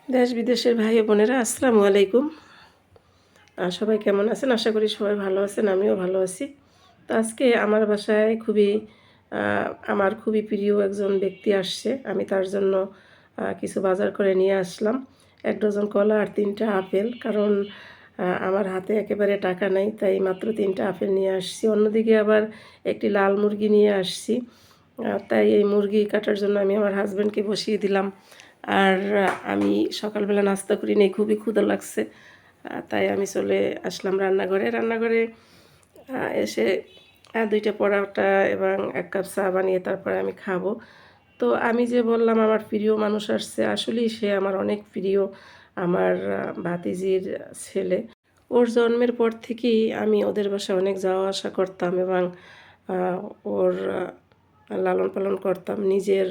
দেশ বিদেশের ভাই ও বোনেরা আসসালামু আলাইকুম। সবাই কেমন আছেন? আশা করি সবাই ভালো আছেন, আমিও ভালো আছি। তো আজকে আমার বাসায় আমার খুবই প্রিয় একজন ব্যক্তি আসছে। আমি তার জন্য কিছু বাজার করে নিয়ে আসলাম। ১ ডজন কলা আর ৩টা আপেল। কারণ আমার হাতে একেবারে টাকা নাই, তাই মাত্র ৩টা আপেল নিয়ে আসছি। অন্যদিকে আবার একটি লাল মুরগি নিয়ে আসছি। তাই এই মুরগি কাটার জন্য আমি আমার হাসব্যান্ডকে বসিয়ে দিলাম। আর আমি সকালবেলা নাস্তা করি নাই, খুবই ক্ষুধা লাগছে। তাই আমি চলে আসলাম রান্নাঘরে। রান্নাঘরে এসে ২টা পরোটা এবং ১ কাপ চা বানিয়ে তারপরে আমি খাবো। তো আমি যে বললাম আমার প্রিয় মানুষ আসছে, আসলেই সে আমার অনেক প্রিয়, আমার ভাতিজির ছেলে। ওর জন্মের পর থেকেই আমি ওদের বাসায় অনেক যাওয়া আসা করতাম এবং ওর লালন পালন করতাম। নিজের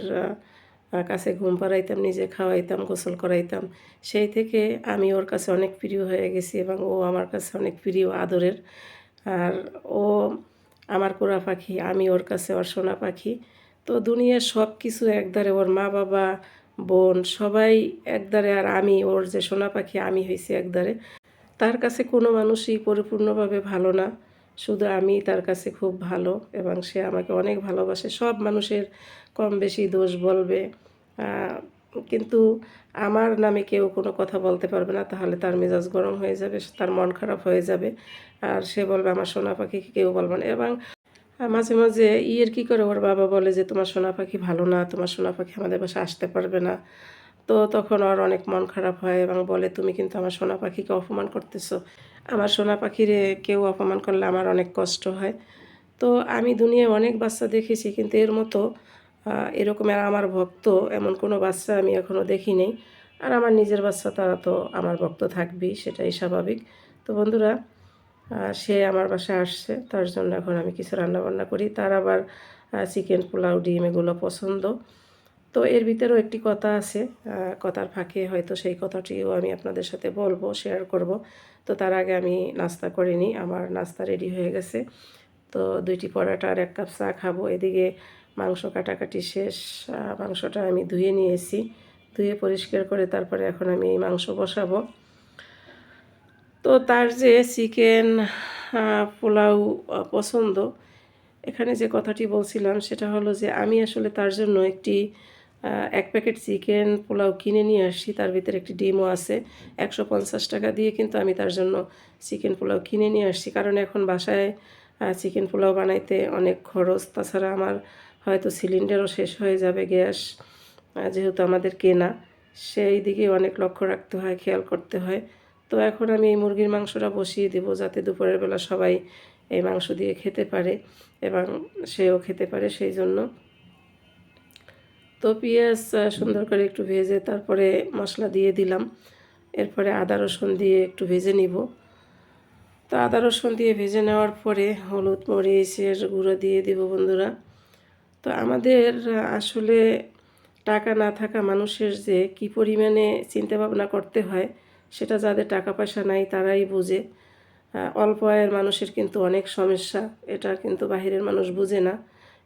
কাছে ঘুম পাড়াইতাম, নিজে খাওয়াইতাম, গোসল করাইতাম। সেই থেকে আমি ওর কাছে অনেক প্রিয় হয়ে গেছি এবং ও আমার কাছে অনেক প্রিয়, আদরের। আর ও আমার পোড়া পাখি, আমি ওর কাছে ওর সোনা পাখি। তো দুনিয়ার সব কিছু একধারে, ওর মা বাবা, বোন সবাই একধারে, আর আমি ওর যে সোনা পাখি, আমি হয়েছি একধারে। তার কাছে কোনো মানুষই পরিপূর্ণভাবে ভালো না, শুধু আমি তার কাছে খুব ভালো এবং সে আমাকে অনেক ভালোবাসে। সব মানুষের কম বেশি দোষ বলবে, আহ, কিন্তু আমার নামে কেউ কোনো কথা বলতে পারবে না, তাহলে তার মেজাজ গরম হয়ে যাবে, তার মন খারাপ হয়ে যাবে। আর সে বলবে আমার সোনা পাখিকে কেউ বলবে না। এবং মাঝে মাঝে কি করে ওর বাবা বলে যে তোমার সোনা পাখি ভালো না, তোমার সোনা পাখি আমাদের বাসায় আসতে পারবে না। তো তখন ওর অনেক মন খারাপ হয় এবং বলে তুমি কিন্তু আমার সোনা পাখিকে অপমান করতেছো। আমার সোনা পাখিরে কেউ অপমান করলে আমার অনেক কষ্ট হয়। তো আমি দুনিয়ায় অনেক বাচ্চা দেখেছি, কিন্তু এর মতো এরকম আমার ভক্ত এমন কোনো বাচ্চা আমি এখনও দেখি নেই। আর আমার নিজের বাচ্চা, তারা তো আমার ভক্ত থাকবেই, সেটাই স্বাভাবিক। তো বন্ধুরা, সে আমার বাসায় আসছে, তার জন্য এখন আমি কিছু রান্নাবান্না করি। তার আবার চিকেন, পোলাও, ডিম এগুলো পছন্দ। তো এর ভিতরেও একটি কথা আছে, কথার ফাঁকে হয়তো সেই কথাটিও আমি আপনাদের সাথে বলবো, শেয়ার করব। তো তার আগে আমি নাস্তা করে নিই, আমার নাস্তা রেডি হয়ে গেছে। তো 2টি পরোটা আর 1 কাপ চা খাবো। এদিকে মাংস কাটাকাটি শেষ। মাংসটা আমি ধুয়ে নিয়েছি, ধুয়ে পরিষ্কার করে তারপরে এখন আমি এই মাংস বসাবো। তো তার যে চিকেন পোলাও পছন্দ, এখানে যে কথাটি বলছিলাম সেটা হলো যে আমি আসলে তার জন্য 1 প্যাকেট চিকেন পোলাও কিনে নিয়ে আসছি। তার ভিতরে একটি ডিমও আছে। 150 টাকা দিয়ে কিন্তু আমি তার জন্য চিকেন পোলাও কিনে নিয়ে আসছি, কারণ এখন বাসায় চিকেন পোলাও বানাইতে অনেক খরচ। তাছাড়া আমার হয়তো সিলিন্ডারও শেষ হয়ে যাবে, গ্যাস যেহেতু আমাদের কেনা, সেই দিকে অনেক লক্ষ্য রাখতে হয়, খেয়াল করতে হয়। তো এখন আমি এই মুরগির মাংসটা বসিয়ে দেবো, যাতে দুপুরের বেলা সবাই এই মাংস দিয়ে খেতে পারে এবং সেও খেতে পারে, সেই জন্য। তো পেঁয়াজ সুন্দর করে একটু ভেজে তারপরে মশলা দিয়ে দিলাম। এরপরে আদা রসুন দিয়ে একটু ভেজে নিব। তো আদা রসুন দিয়ে ভেজে নেওয়ার পরে হলুদ মরিচের গুঁড়ো দিয়ে দিব বন্ধুরা। তো আমাদের আসলে টাকা না থাকা মানুষের যে কী পরিমাণে চিন্তাভাবনা করতে হয়, সেটা যাদের টাকা পয়সা নাই তারাই বোঝে। অল্প আয়ের মানুষের কিন্তু অনেক সমস্যা, এটা কিন্তু বাহিরের মানুষ বুঝে না,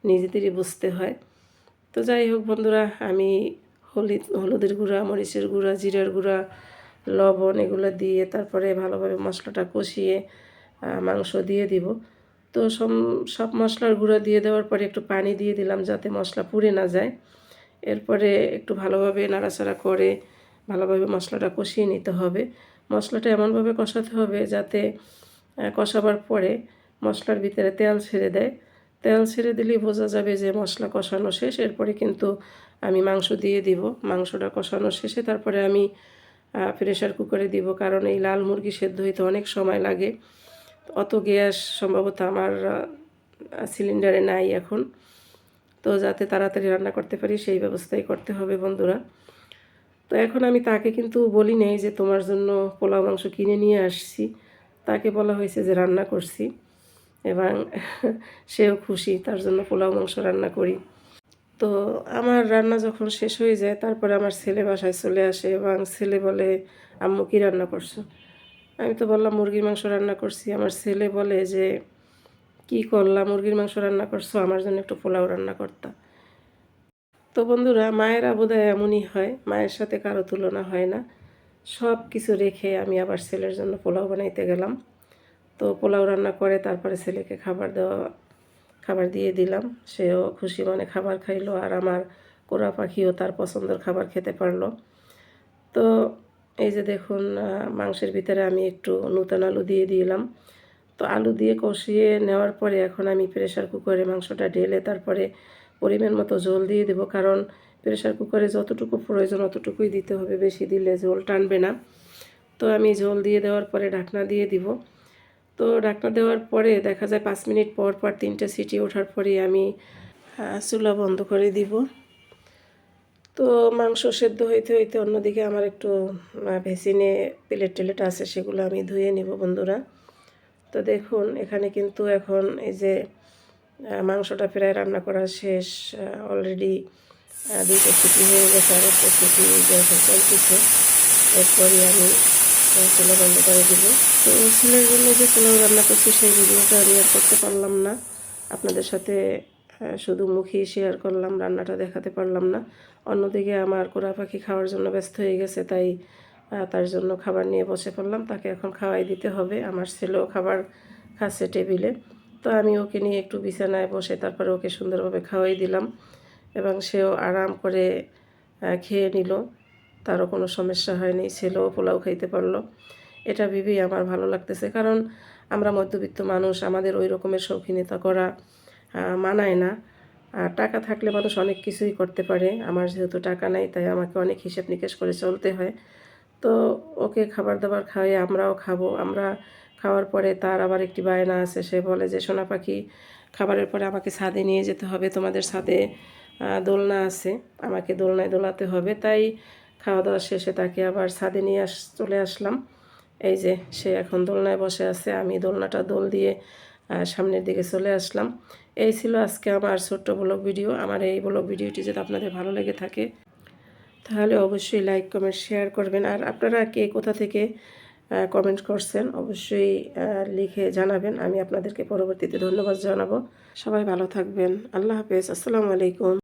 নিজেদেরই বুঝতে হয়। তো যাই হোক বন্ধুরা, আমি হলুদের গুঁড়া, মরিচের গুঁড়া, জিরার গুঁড়া, লবণ এগুলো দিয়ে তারপরে ভালোভাবে মশলাটা কষিয়ে মাংস দিয়ে দিব। তো সব মশলার গুঁড়া দিয়ে দেওয়ার পরে একটু পানি দিয়ে দিলাম, যাতে মশলা পুড়ে না যায়। এরপরে একটু ভালোভাবে নাড়াচাড়া করে ভালোভাবে মশলাটা কষিয়ে নিতে হবে। মশলাটা এমনভাবে কষাতে হবে যাতে কষাবার পরে মশলার ভিতরে তেল ছেড়ে দেয়। তেল ছেড়ে দিলেই বোঝা যাবে যে মশলা কষানো শেষ। এরপরে কিন্তু আমি মাংস দিয়ে দিব। মাংসটা কষানো শেষে তারপরে আমি প্রেশার কুকারে দিব, কারণ এই লাল মুরগি সেদ্ধ হইতে অনেক সময় লাগে। অত গ্যাস সম্ভবত আমার সিলিন্ডারে নাই এখন। তো যাতে তাড়াতাড়ি রান্না করতে পারি সেই ব্যবস্থাই করতে হবে বন্ধুরা। তো এখন আমি তাকে কিন্তু বলি নাই যে তোমার জন্য পোলাও মাংস কিনে নিয়ে আসছি। তাকে বলা হয়েছে যে রান্না করছি এবং সেও খুশি, তার জন্য পোলাও মাংস রান্না করি। তো আমার রান্না যখন শেষ হয়ে যায় তারপরে আমার ছেলে বাসায় চলে আসে এবং ছেলে বলে আম্মু কী রান্না করছো। আমি তো বললাম মুরগির মাংস রান্না করছি। আমার ছেলে বলে যে কী করলাম, মুরগির মাংস রান্না করছো, আমার জন্য একটু পোলাও রান্না করতা। তো বন্ধুরা, মায়েরা বোধহয় এমনই হয়, মায়ের সাথে কারো তুলনা হয় না। সব কিছু রেখে আমি আবার ছেলের জন্য পোলাও বানাইতে গেলাম। তো পোলাও রান্না করে তারপরে ছেলেকে খাবার দিয়ে দিলাম। সেও খুশি মনে খাবার খাইলো, আর আমার কোরা পাখিও তার পছন্দের খাবার খেতে পারলো। তো এই যে দেখুন, মাংসের ভিতরে আমি একটু নতুন আলু দিয়ে দিলাম। তো আলু দিয়ে কষিয়ে নেওয়ার পরে এখন আমি প্রেশার কুকারে মাংসটা ঢেলে তারপরে পরিমাণ মতো ঝোল দিয়ে দেবো, কারণ প্রেশার কুকারে যতটুকু প্রয়োজন অতটুকুই দিতে হবে, বেশি দিলে ঝোল টানবে না। তো আমি ঝোল দিয়ে দেওয়ার পরে ঢাকনা দিয়ে দিব। তো ঢাকনা দেওয়ার পরে দেখা যায় 5 মিনিট পর পর 3টে সিটি ওঠার পরে আমি চুলা বন্ধ করে দিব। তো মাংস সেদ্ধ হইতে হইতে অন্যদিকে আমার একটু ভেসিনে প্লেট আছে, সেগুলো আমি ধুয়ে নিব বন্ধুরা। তো দেখুন, এখানে কিন্তু এখন এই যে মাংসটা প্রায় রান্না করা শেষ, অলরেডি 2টা সিটি হয়ে গেছে, আর একটা সিটি যখন চলতেছে এরপরই আমি চুলা বন্ধ করে দিব। তো ছেলের জন্য যে পোলাও রান্না করছি সেই ভিডিওটা আমি আর করতে পারলাম না, আপনাদের সাথে শুধু মুখেই শেয়ার করলাম, রান্নাটা দেখাতে পারলাম না। অন্যদিকে আমার কোরা পাখি খাওয়ার জন্য ব্যস্ত হয়ে গেছে, তাই তার জন্য খাবার নিয়ে বসে পড়লাম। তাকে এখন খাওয়াই দিতে হবে। আমার ছেলেও খাবার খাচ্ছে টেবিলে। তো আমি ওকে নিয়ে একটু বিছানায় বসে তারপরে ওকে সুন্দরভাবে খাওয়াই দিলাম, এবং সেও আরাম করে খেয়ে নিল। তারও কোনো সমস্যা হয়নি, ছেলেও পোলাও খাইতে পারলো। এটা ভেবেই আমার ভালো লাগতেছে, কারণ আমরা মধ্যবিত্ত মানুষ, আমাদের ওই রকমের শৌখিনতা করা মানায় না। আর টাকা থাকলে মানুষ অনেক কিছুই করতে পারে। আমার যেহেতু টাকা নাই, তাই আমাকে অনেক হিসেব নিকেশ করে চলতে হয়। তো ওকে খাবার দাবার খাওয়াই আমরাও খাবো। আমরা খাওয়ার পরে তার আবার একটি বায়না আছে, সে বলে যে সোনা পাখি, খাবারের পরে আমাকে ছাদে নিয়ে যেতে হবে, তোমাদের ছাদে দোলনা আছে, আমাকে দোলনায় দোলাতে হবে। তাই খাওয়া দাওয়া শেষে তাকে আবার ছাদে নিয়ে চলে আসলাম। এই যে সে এখন দোলনায় বসে আছে, আমি দোলনাটা দোল দিয়ে সামনের দিকে চলে আসলাম। এই ছিল আজকে আমার ছোট্ট ব্লগ ভিডিও। আমার এই ব্লগ ভিডিওটি যদি আপনাদের ভালো লেগে থাকে তাহলে অবশ্যই লাইক কমেন্ট শেয়ার করবেন, আর আপনারা কে কোথা থেকে কমেন্ট করছেন অবশ্যই লিখে জানাবেন। আমি আপনাদেরকে পরবর্তীতে ধন্যবাদ জানাবো। সবাই ভালো থাকবেন। আল্লাহ হাফেজ। আসসালামু আলাইকুম।